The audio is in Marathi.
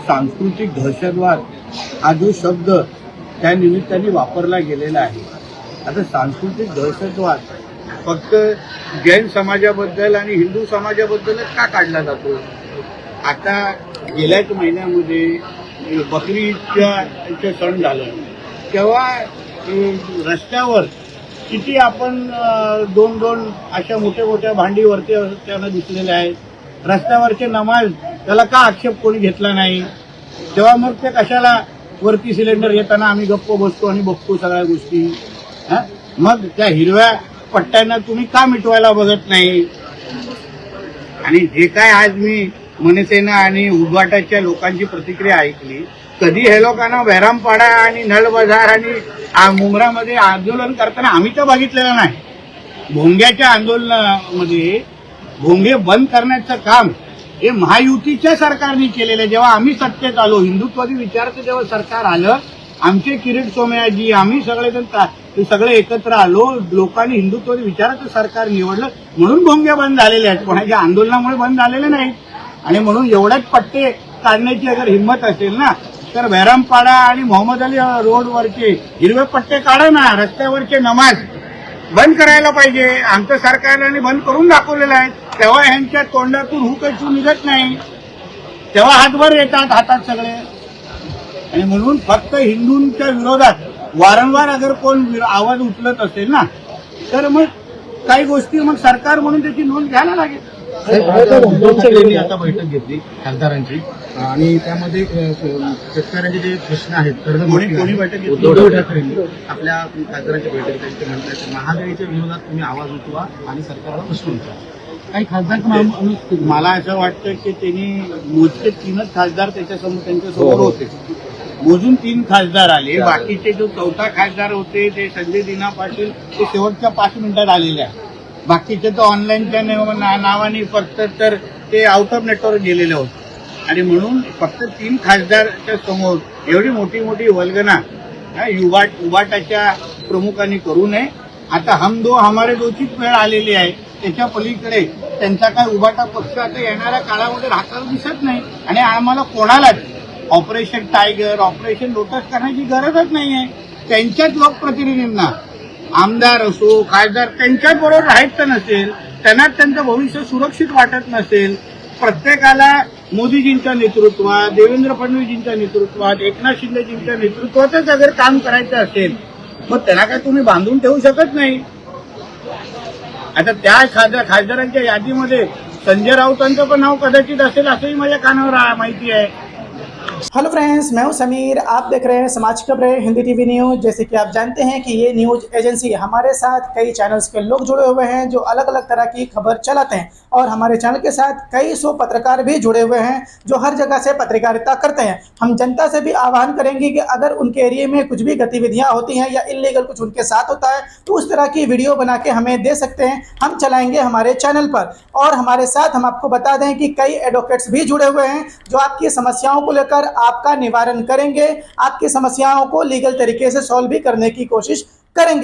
सांस्कृतिक दहशतवाद हा जो शब्द त्या निमित्ताने वापरला गेलेला आहे. आता सांस्कृतिक दहशतवाद फक्त जैन समाजाबद्दल आणि हिंदू समाजाबद्दलच का काढला जातो? आता गेल्याच महिन्यामध्ये बकरी ईदचं सण झालं तेव्हा रस्त्यावर किती आपण दोन दोन अशा मोठ्या मोठ्या भांडीवरती त्यांना दिसलेल्या आहेत. रस्त्यावरचे नमाज त्याला का आक्षेप कोणी घेतला नाही? तेव्हा मग ते कशाला वरती सिलेंडर येताना आम्ही गप्प बसतो आणि बघतो सगळ्या गोष्टी. मग त्या हिरव्या पट्ट्यांना तुम्ही का मिटवायला बघत नाही? आणि जे काय आज मी मनसेना आणि उदवाटाच्या लोकांची प्रतिक्रिया ऐकली, कधी हे लोकांना बहरामपाडा आणि नळ बाजार आणि मुंब्रामध्ये आंदोलन करताना आम्ही तर बघितलेलं नाही. भोंग्याच्या आंदोलनामध्ये भोंगे बंद करण्याचं काम हे महायुतीच्या सरकारने केलेलं आहे. जेव्हा आम्ही सत्तेत आलो, हिंदुत्वादी विचाराचं जेव्हा सरकार आलं, आमचे किरीट सोमयाजी आम्ही सगळे एकत्र आलो, लोकांनी हिंदुत्वादी विचाराचं सरकार निवडलं म्हणून भोंगे बंद झालेले आहेत. कोणाच्या आंदोलनामुळे बंद झालेले नाहीत. आणि म्हणून एवढ्याच पट्टे काढण्याची अगर हिंमत असेल ना तर बहरामपाडा आणि मोहम्मद अली रोडवरचे हिरवे पट्टे काढा ना. रस्त्यावरचे नमाज बंद करायला पाहिजे. आमचं सरकारने बंद करून दाखवलेलं आहे. तेव्हा ह्यांच्या तोंडातून हुकचू निघत नाही, तेव्हा हातभर येतात हातात सगळे. आणि म्हणून फक्त हिंदूंच्या विरोधात वारंवार अगर कोण आवाज उचलत असेल ना तर मग काही गोष्टी मग सरकार म्हणून त्याची नोंद घ्यायला लागेल. आता बैठक घेतली खासदारांची आणि त्यामध्ये शेतकऱ्यांचे जे प्रश्न आहेत कोणी बैठक घेतली? उद्धव ठाकरेंनी आपल्या खासदारांची बैठक त्यांचे म्हणतात महागाईच्या विरोधात तुम्ही आवाज उठवा आणि सरकारला प्रश्न विचारा. काही खासदार मला असं वाटतं की त्यांनी मोजके 3च खासदार त्यांच्यासमोर होते. मोजून 3 खासदार आले. बाकीचे जो 4था खासदार होते ते संजय दिना पाटील ते शेवटच्या 5 मिनिटात आलेले आहे. बाकीचे तर ऑनलाईनच्या नावाने फक्त तर ते आउट ऑफ नेटवर्क गेलेले होते. आणि म्हणून फक्त 3 खासदारच्या समोर एवढी मोठी मोठी वल्गना उबाटाच्या प्रमुखांनी करू नये. आता हम दो हमारे दोचीच वेळ आलेली आहे. त्याच्या पलीकडे त्यांचा काय उबाटा पक्ष आता येणाऱ्या काळामध्ये राहताना दिसत नाही. आणि आम्हाला कोणालाच ऑपरेशन टायगर ऑपरेशन लोटस करण्याची गरजच नाहीये. त्यांच्याच लोकप्रतिनिधींना आमदार असो खासदार त्यांच्याच बरोबर राहायचं नसेल, त्यांना त्यांचं भविष्य सुरक्षित वाटत नसेल, प्रत्येकाला मोदीजींच्या नेतृत्वात देवेंद्र फडणवीसजींच्या नेतृत्वात एकनाथ शिंदेजींच्या नेतृत्वातच अगर काम करायचं असेल मग त्यांना काय तुम्ही बांधून ठेवू शकत नाही. आता त्या खासदारांच्या यादीमध्ये संजय राऊतांचं पण नाव कदाचित असेल असंही माझ्या कानावर माहिती आहे. हेलो फ्रेंड्स, मैं हूं समीर। आप देख रहे हैं समाज खबरें हिंदी टीवी न्यूज़। जैसे कि आप जानते हैं कि ये न्यूज़ एजेंसी हमारे साथ कई चैनल्स के लोग जुड़े हुए हैं जो अलग अलग तरह की खबर चलाते हैं और हमारे चैनल के साथ कई सौ पत्रकार भी जुड़े हुए हैं जो हर जगह से पत्रकारिता करते हैं। हम जनता से भी आह्वान करेंगे कि अगर उनके एरिया में कुछ भी गतिविधियां होती हैं या इलीगल कुछ उनके साथ होता है तो उस तरह की वीडियो बना के हमें दे सकते हैं, हम चलाएंगे हमारे चैनल पर। और हमारे साथ हम आपको बता दें कि कई एडवोकेट्स भी जुड़े हुए हैं जो आपकी समस्याओं को लेकर आपका निवारण करेंगे, आपकी समस्याओं को लीगल तरीके से सॉल्व भी करने की कोशिश करेंगे।